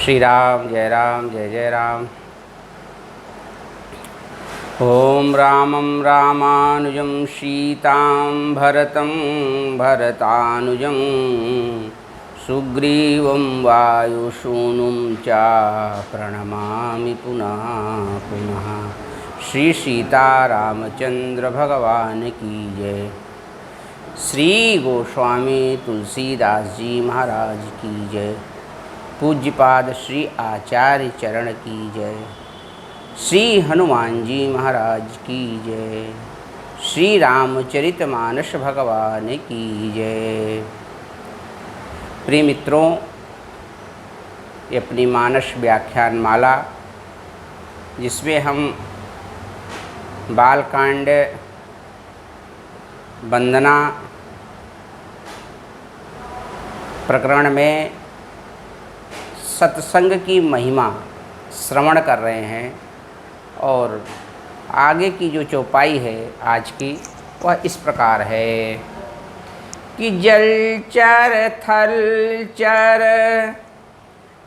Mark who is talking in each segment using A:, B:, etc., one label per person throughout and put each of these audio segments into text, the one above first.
A: श्री राम जय जय राम। ओम रामं रामानुजं सीतां भरतं भरतानुजं सुग्रीवं वायुसूनुं च प्रणमामि पुनः पुनः। श्री सीतारामचंद्र भगवान की जय। श्री गोस्वामी तुलसीदास जी महाराज की जय। पूज्यपाद श्री आचार्य चरण की जय। श्री हनुमान जी महाराज की जय। श्री रामचरितमानस भगवान की जय। प्रिय मित्रों, ये अपनी मानस व्याख्यान माला जिसमें हम बालकांड, वंदना प्रकरण में सत्संग की महिमा श्रवण कर रहे हैं और आगे की जो चौपाई है आज की वह इस प्रकार है कि जलचर थलचर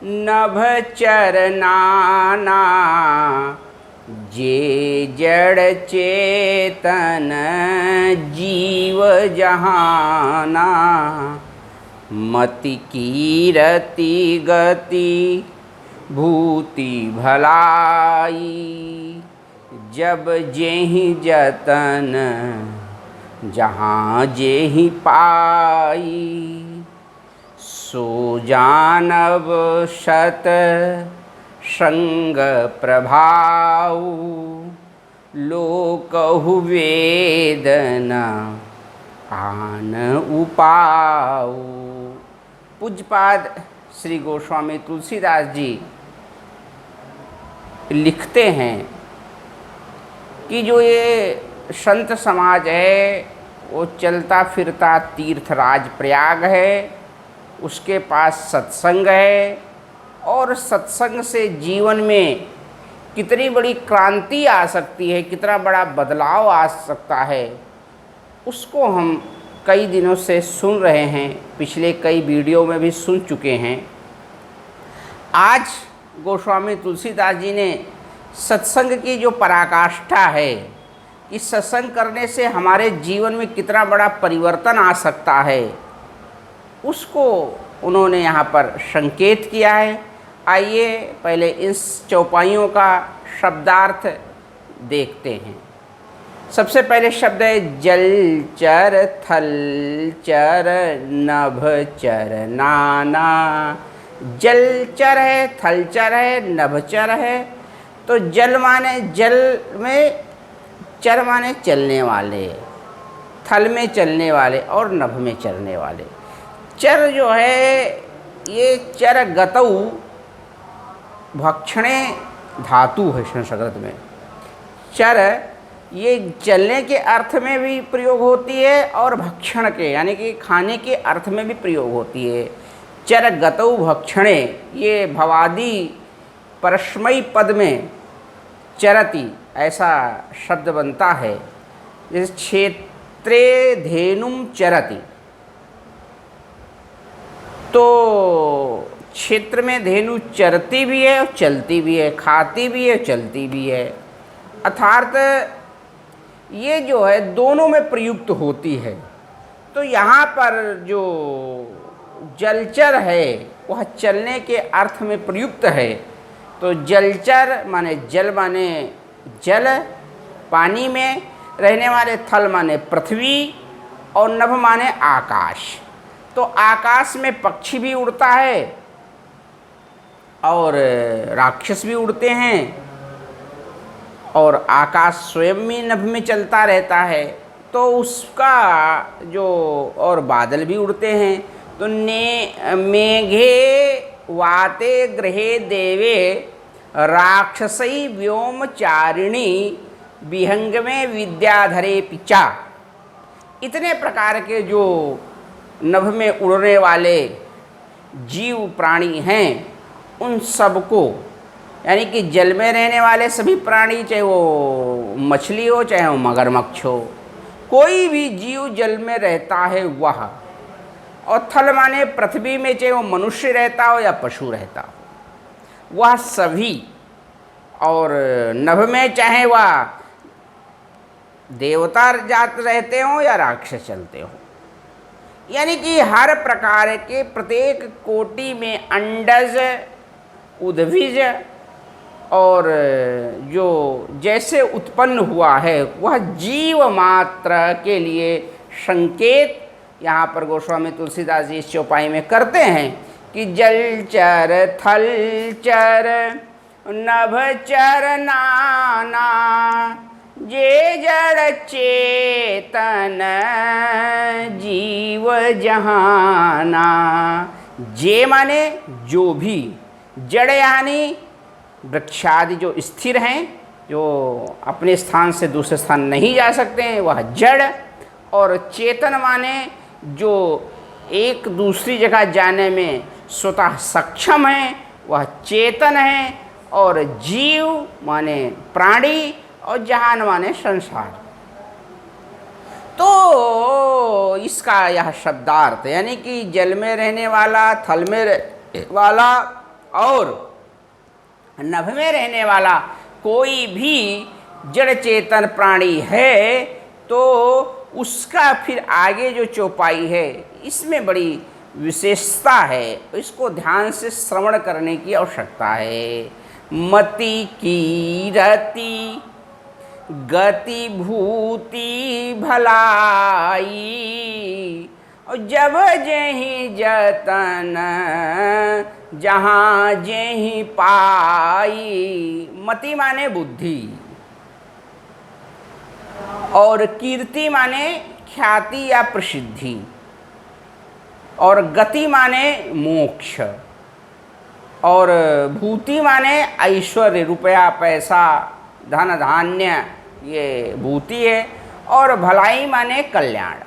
A: नभचर नाना जे जड़ चेतन जीव जहाना मति कीरति गति भूति भलाई जब जेहि जतन जहाँ जेहि पाई सो जानब शत संग प्रभाव लोकहु वेदना आन उपाऊ। पूज्यपाद श्री गोस्वामी तुलसीदास जी लिखते हैं कि जो ये संत समाज है वो चलता फिरता तीर्थराज प्रयाग है, उसके पास सत्संग है और सत्संग से जीवन में कितनी बड़ी क्रांति आ सकती है, कितना बड़ा बदलाव आ सकता है, उसको हम कई दिनों से सुन रहे हैं। पिछले कई वीडियो में भी सुन चुके हैं। आज गोस्वामी तुलसीदास जी ने सत्संग की जो पराकाष्ठा है, इस सत्संग करने से हमारे जीवन में कितना बड़ा परिवर्तन आ सकता है, उसको उन्होंने यहाँ पर संकेत किया है। आइए पहले इस चौपाइयों का शब्दार्थ देखते हैं। सबसे पहले शब्द है जलचर थलचर नभचर नाना। जलचर है, थलचर है, नभचर है। तो जल माने जल में, चर माने चलने वाले, थल में चलने वाले और नभ में चलने वाले। चर जो है ये चर गतौ भक्षणे धातु है संस्कृत में। चर ये चलने के अर्थ में भी प्रयोग होती है और भक्षण के यानी कि खाने के अर्थ में भी प्रयोग होती है। चर गतौ भक्षणे ये भवादि परस्मयी पद में चरति ऐसा शब्द बनता है। जैसे क्षेत्रे धेनुम चरति, तो क्षेत्र में धेनु चरती भी है और चलती भी है, खाती भी है, चलती भी है। अर्थात ये जो है दोनों में प्रयुक्त होती है। तो यहाँ पर जो जलचर है वह चलने के अर्थ में प्रयुक्त है। तो जलचर माने जल माने जल, पानी में रहने वाले, थल माने पृथ्वी और नभ माने आकाश। तो आकाश में पक्षी भी उड़ता है और राक्षस भी उड़ते हैं और आकाश स्वयं भी नभ में चलता रहता है। तो उसका जो और बादल भी उड़ते हैं। तो मेघे वाते ग्रहे देवे राक्षसई व्योमचारिणी विहंग में विद्याधरे पिचा। इतने प्रकार के जो नभ में उड़ने वाले जीव प्राणी हैं, उन सबको यानी कि जल में रहने वाले सभी प्राणी, चाहे वो मछली हो चाहे वो मगरमच्छ हो, कोई भी जीव जल में रहता है वह, और थल माने पृथ्वी में, चाहे वो मनुष्य रहता हो या पशु रहता हो, वह सभी, और नभ में चाहे वह देवता जात रहते हों या राक्षस चलते हों, यानी कि हर प्रकार के प्रत्येक कोटि में अंडज, उद्भिज और जो जैसे उत्पन्न हुआ है वह जीव मात्र के लिए संकेत यहाँ पर गोस्वामी तुलसीदास जी इस चौपाई में करते हैं कि जलचर थलचर नभचर नाना जे जड़ चेतन जीव जहाना। जे माने जो भी, जड़ यानी वृक्षादि जो स्थिर हैं, जो अपने स्थान से दूसरे स्थान नहीं जा सकते हैं, वह जड़। और चेतन माने जो एक दूसरी जगह जाने में स्वतः सक्षम है, वह चेतन है। और जीव माने प्राणी, और जहान माने संसार। तो इसका यह शब्दार्थ यानी कि जल में रहने वाला, थल में रहने वाला और नभ में रहने वाला कोई भी जड़ चेतन प्राणी है, तो उसका फिर आगे जो चौपाई है इसमें बड़ी विशेषता है, इसको ध्यान से श्रवण करने की आवश्यकता है। मति की रति गति भूति भलाई, और जब जेहि जतन जहाँ जेहि पाई। मति माने बुद्धि, और कीर्ति माने ख्याति या प्रसिद्धि, और गति माने मोक्ष, और भूति माने ऐश्वर्य, रुपया पैसा धन धान्य, ये भूति है। और भलाई माने कल्याण।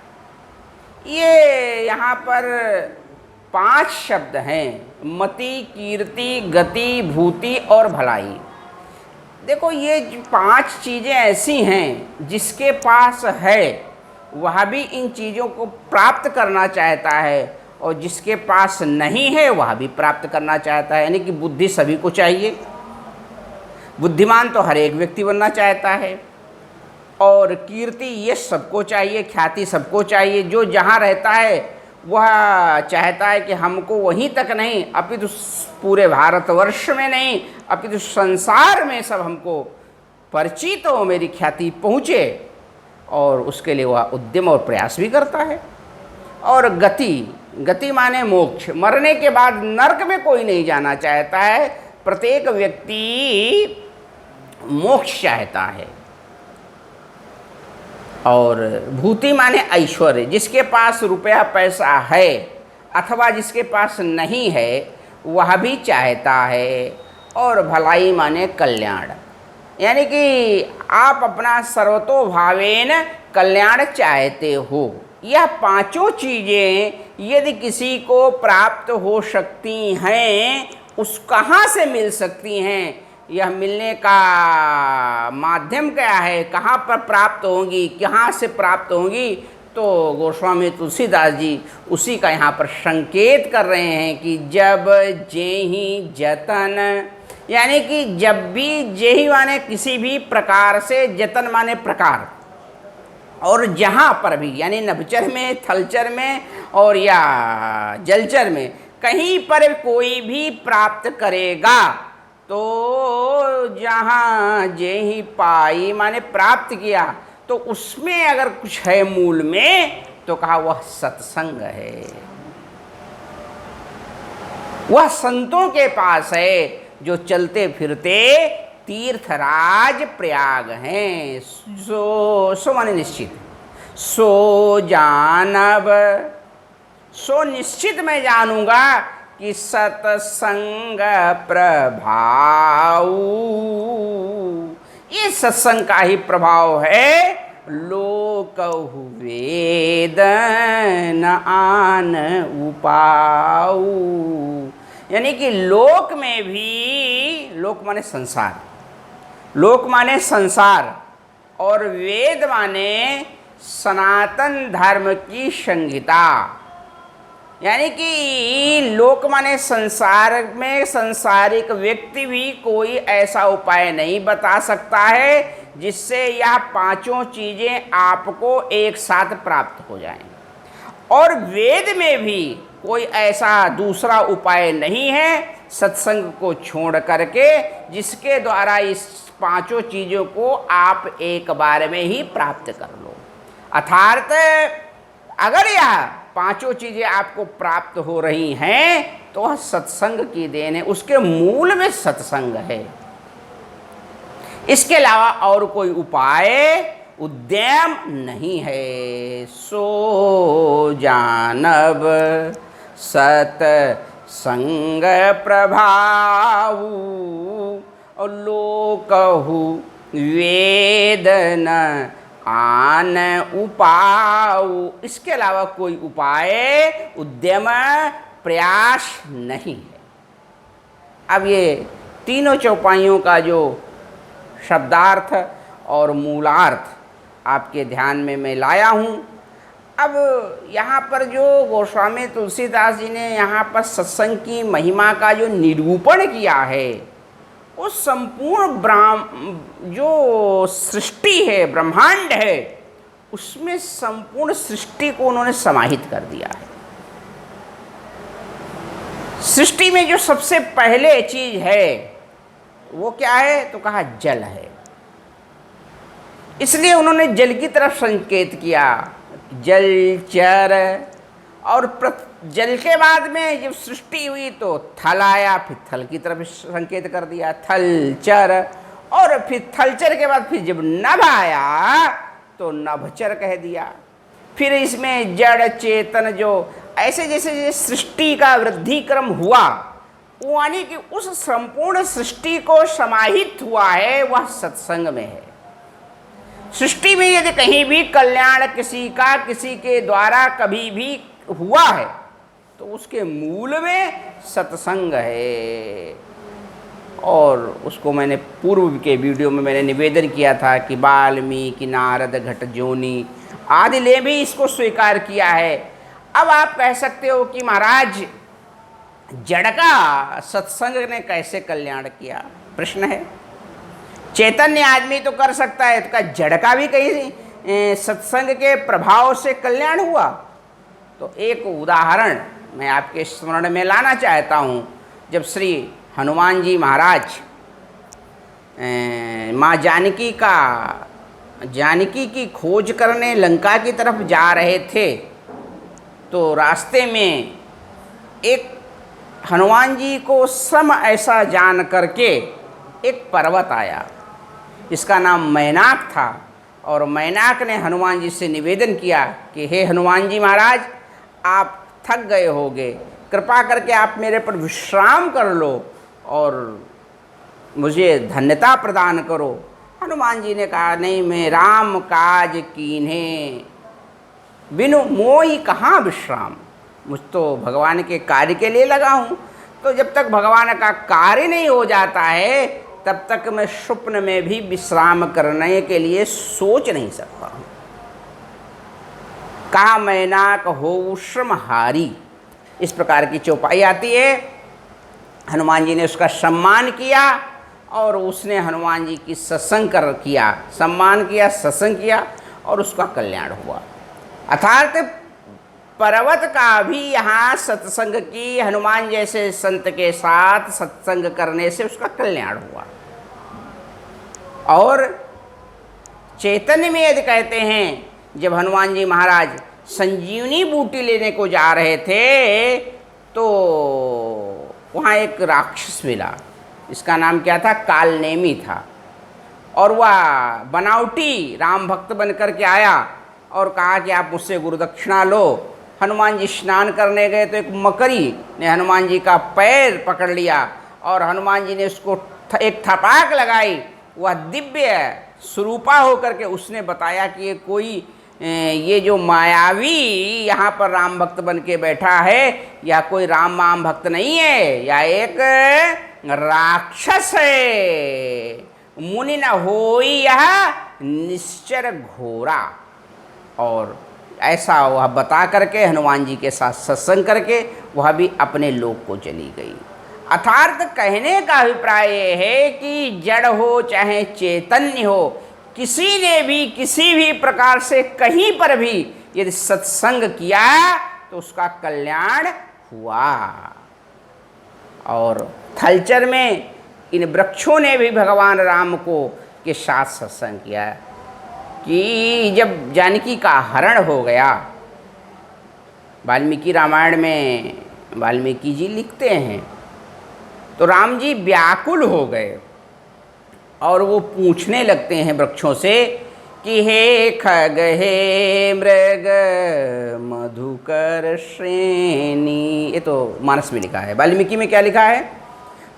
A: ये यहाँ पर 5 शब्द हैं, मति, कीर्ति, गति, भूति और भलाई। देखो ये 5 चीज़ें ऐसी हैं जिसके पास है वह भी इन चीज़ों को प्राप्त करना चाहता है, और जिसके पास नहीं है वह भी प्राप्त करना चाहता है। यानी कि बुद्धि सभी को चाहिए, बुद्धिमान तो हर एक व्यक्ति बनना चाहता है। और कीर्ति ये सबको चाहिए, ख्याति सबको चाहिए। जो जहाँ रहता है वह चाहता है कि हमको वहीं तक नहीं, अपितु पूरे भारतवर्ष में नहीं, अपितु संसार में सब हमको परिचित हो, मेरी ख्याति पहुँचे। और उसके लिए वह उद्यम और प्रयास भी करता है। और गति, गति माने मोक्ष। मरने के बाद नरक में कोई नहीं जाना चाहता है, प्रत्येक व्यक्ति मोक्ष चाहता है। और भूति माने ऐश्वर्य, जिसके पास रुपया पैसा है अथवा जिसके पास नहीं है वह भी चाहता है। और भलाई माने कल्याण, यानी कि आप अपना सर्वतोभावेन कल्याण चाहते हो। यह 5 चीज़ें यदि किसी को प्राप्त हो सकती हैं, उस कहाँ से मिल सकती हैं, यह मिलने का माध्यम क्या है, कहाँ पर प्राप्त होंगी, कहाँ से प्राप्त होंगी, तो गोस्वामी तुलसीदास जी उसी का यहाँ पर संकेत कर रहे हैं कि जब जेहि जतन, यानी कि जब भी, जेहि माने किसी भी प्रकार से, जतन माने प्रकार, और जहाँ पर भी, यानी नभचर में, थलचर में और या जलचर में, कहीं पर कोई भी प्राप्त करेगा तो जहाँ जेहि पाई माने प्राप्त किया, तो उसमें अगर कुछ है मूल में तो कहा वह सत्संग है, वह संतों के पास है जो चलते फिरते तीर्थराज प्रयाग हैं। सो माने निश्चित, सो जानब, सो निश्चित मैं जानूंगा कि सत्संग प्रभाव, ये सत्संग का ही प्रभाव है। लोकहु वेद न आन उपाऊ, यानी कि लोक में भी, लोक माने संसार, लोक माने संसार, और वेद माने सनातन धर्म की संहिता, यानी कि लोक माने संसार में संसारिक व्यक्ति भी कोई ऐसा उपाय नहीं बता सकता है जिससे यह पांचों चीज़ें आपको एक साथ प्राप्त हो जाएं। और वेद में भी कोई ऐसा दूसरा उपाय नहीं है सत्संग को छोड़ करके जिसके द्वारा इस पांचों चीज़ों को आप एक बार में ही प्राप्त कर लो। अर्थात अगर यह पांचों चीज़ें आपको प्राप्त हो रही हैं तो वह सत्संग की देन है, उसके मूल में सत्संग है। इसके अलावा और कोई उपाय उद्यम नहीं है। सो जानब सत्संग प्रभाऊ और लोकहु वेद न आन उपाऊ। इसके अलावा कोई उपाय उद्यम प्रयास नहीं है। अब ये तीनों चौपाइयों का जो शब्दार्थ और मूलार्थ आपके ध्यान में मैं लाया हूँ। अब यहाँ पर जो गोस्वामी तुलसीदास जी ने यहाँ पर सत्संग की महिमा का जो निरूपण किया है, उस संपूर्ण जो सृष्टि है, ब्रह्मांड है, उसमें संपूर्ण सृष्टि को उन्होंने समाहित कर दिया है। सृष्टि में जो सबसे पहले चीज है वो क्या है, तो कहा जल है। इसलिए उन्होंने जल की तरफ संकेत किया, जल चर। और जल के बाद में जब सृष्टि हुई तो थल आया, फिर थल की तरफ संकेत कर दिया, थल चर। और फिर थलचर के बाद फिर जब नभ आया तो नभचर कह दिया। फिर इसमें जड़ चेतन जो ऐसे जैसे सृष्टि का वृद्धि क्रम हुआ, यानी कि उस संपूर्ण सृष्टि को समाहित हुआ है वह सत्संग में है। सृष्टि में यदि कहीं भी कल्याण किसी का किसी के द्वारा कभी भी हुआ है तो उसके मूल में सत्संग है। और उसको मैंने पूर्व के वीडियो में मैंने निवेदन किया था कि वाल्मीकि नारद घट जोनी आदि ने भी इसको स्वीकार किया है। अब आप कह सकते हो कि महाराज जड़ का सत्संग ने कैसे कल्याण किया, प्रश्न है। चैतन्य आदमी तो कर सकता है, तो जड़ का भी कहीं सत्संग के प्रभाव से कल्याण हुआ? तो एक उदाहरण मैं आपके स्मरण में लाना चाहता हूँ। जब श्री हनुमान जी महाराज माँ जानकी की खोज करने लंका की तरफ जा रहे थे तो रास्ते में एक हनुमान जी को श्रम ऐसा जान करके एक पर्वत आया, इसका नाम मैनाक था। और मैनाक ने हनुमान जी से निवेदन किया कि हे हनुमान जी महाराज, आप थक गए होगे, कृपा करके आप मेरे पर विश्राम कर लो और मुझे धन्यता प्रदान करो। हनुमान जी ने कहा, नहीं, मैं राम काज कीन्हे बिनु मोहि कहाँ विश्राम। मुझ तो भगवान के कार्य के लिए लगा हूँ, तो जब तक भगवान का कार्य नहीं हो जाता है तब तक मैं स्वप्न में भी विश्राम करने के लिए सोच नहीं सकता हूँ। कहा मैनाक हो श्रम हारी, इस प्रकार की चौपाई आती है। हनुमान जी ने उसका सम्मान किया और उसने हनुमान जी की सत्संग किया, सम्मान किया, सत्संग किया और उसका कल्याण हुआ। अर्थात पर्वत का भी यहाँ सत्संग की, हनुमान जैसे संत के साथ सत्संग करने से उसका कल्याण हुआ। और चैतन्य में यदि कहते हैं, जब हनुमान जी महाराज संजीवनी बूटी लेने को जा रहे थे तो वहाँ एक राक्षस मिला, इसका नाम क्या था, कालनेमी था। और वह बनावटी राम भक्त बन करके आया और कहा कि आप मुझसे गुरुदक्षिणा लो। हनुमान जी स्नान करने गए तो एक मकड़ी ने हनुमान जी का पैर पकड़ लिया और हनुमान जी ने उसको एक थपाक लगाई। वह दिव्य स्वरूपा होकर के उसने बताया कि ये कोई ये जो मायावी यहाँ पर राम भक्त बन के बैठा है, यह कोई राम भक्त नहीं है, यह एक राक्षस है। मुनि न होई यह निश्चर घोरा। और ऐसा वह बता करके हनुमान जी के साथ सत्संग करके वह भी अपने लोक को चली गई। अर्थात कहने का अभिप्राय ये है कि जड़ हो चाहे चैतन्य हो, किसी ने भी किसी भी प्रकार से कहीं पर भी यदि सत्संग किया तो उसका कल्याण हुआ। और थलचर में इन वृक्षों ने भी भगवान राम को के साथ सत्संग किया कि जब जानकी का हरण हो गया, वाल्मीकि रामायण में वाल्मीकि जी लिखते हैं, तो राम जी व्याकुल हो गए और वो पूछने लगते हैं वृक्षों से कि हे खग हे मृग मधुकर श्रेणी। ये तो मानस में लिखा है, वाल्मीकि में क्या लिखा है?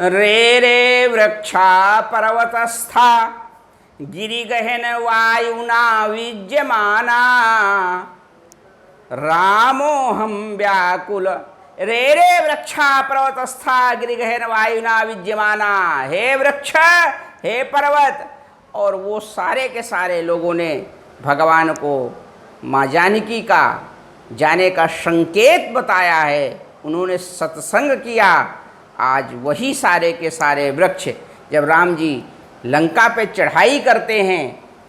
A: रे रे वृक्षा पर्वतस्था गिरिगहन वायुना विद्यमाना रामो हम व्याकुल। रे रे वृक्षा पर्वतस्था गिरिगहन वायुना विद्यमाना। हे वृक्ष, हे पर्वत। और वो सारे के सारे लोगों ने भगवान को माँ जानकी का जाने का संकेत बताया है, उन्होंने सत्संग किया। आज वही सारे के सारे वृक्ष जब राम जी लंका पे चढ़ाई करते हैं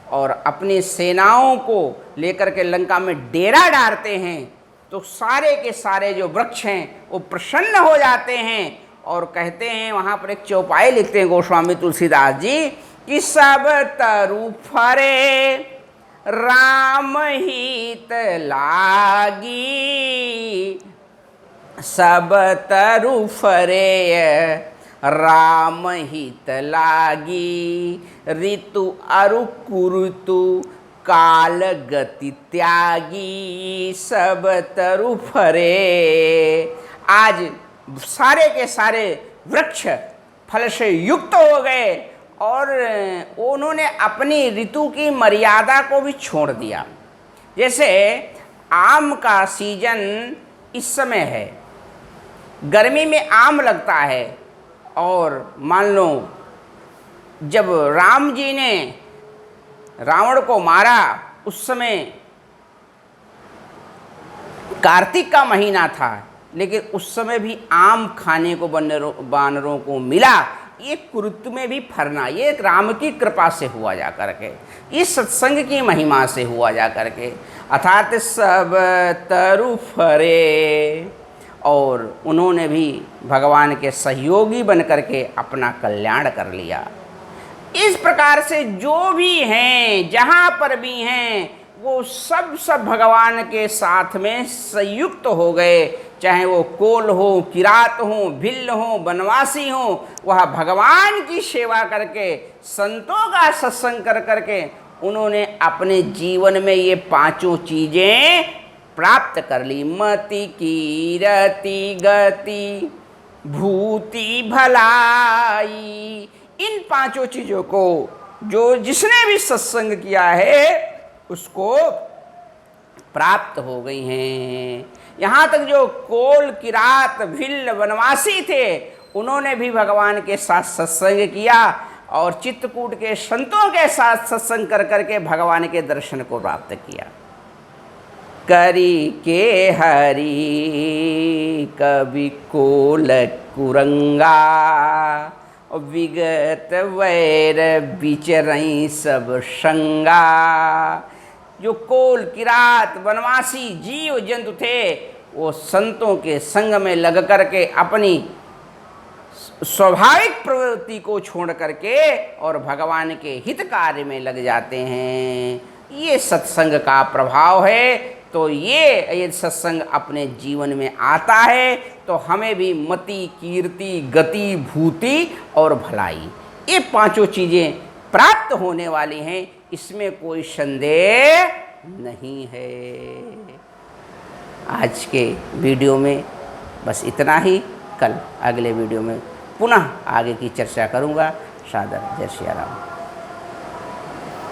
A: और अपनी सेनाओं को लेकर के लंका में डेरा डालते हैं, तो सारे के सारे जो वृक्ष हैं वो प्रसन्न हो जाते हैं और कहते हैं, वहाँ पर एक चौपाई लिखते हैं गोस्वामी तुलसीदास जी कि सब तरु फरे राम हित लागी, सब तरु फरे राम हित लागी, ऋतु अरु कुरुतु काल गति त्यागी, सब तरु फरे। आज सारे के सारे वृक्ष फल से युक्त हो गए और उन्होंने अपनी ऋतु की मर्यादा को भी छोड़ दिया। जैसे आम का सीजन इस समय है, गर्मी में आम लगता है, और मान लो जब राम जी ने रावण को मारा उस समय कार्तिक का महीना था, लेकिन उस समय भी आम खाने को वानरों को मिला। ये कुरुत में भी फरना, ये राम की कृपा से हुआ जा करके, इस सत्संग की महिमा से हुआ जा करके। अर्थात सब तरु फरे, और उन्होंने भी भगवान के सहयोगी बन करके अपना कल्याण कर लिया। इस प्रकार से जो भी हैं, जहाँ पर भी हैं, वो सब भगवान के साथ में संयुक्त हो गए। चाहे वो कोल हो, किरात हो, भिल्ल हो, बनवासी हो, वह भगवान की सेवा करके, संतों का सत्संग कर करके उन्होंने अपने जीवन में ये पांचों चीज़ें प्राप्त कर ली। मति कीरति गति भूति भलाई। इन पांचों चीज़ों को जो जिसने भी सत्संग किया है उसको प्राप्त हो गई हैं। यहाँ तक जो कोल किरात भिल्ल वनवासी थे, उन्होंने भी भगवान के साथ सत्संग किया और चित्रकूट के संतों के साथ सत्संग कर करके भगवान के दर्शन को प्राप्त किया। करी के हरि कवि कोल कुरंगा, विगत वैर बिचरई सब संगा। जो कोल किरात वनवासी जीव जंतु थे, वो संतों के संग में लग करके अपनी स्वाभाविक प्रवृत्ति को छोड़ करके और भगवान के हित कार्य में लग जाते हैं। ये सत्संग का प्रभाव है। तो ये सत्संग अपने जीवन में आता है तो हमें भी मति कीर्ति गति भूति और भलाई, ये पांचों चीज़ें प्राप्त होने वाली हैं, इसमें कोई संदेह नहीं है। आज के वीडियो में बस इतना ही। कल अगले वीडियो में पुनः आगे की चर्चा करूँगा। सादर जय श्री राम।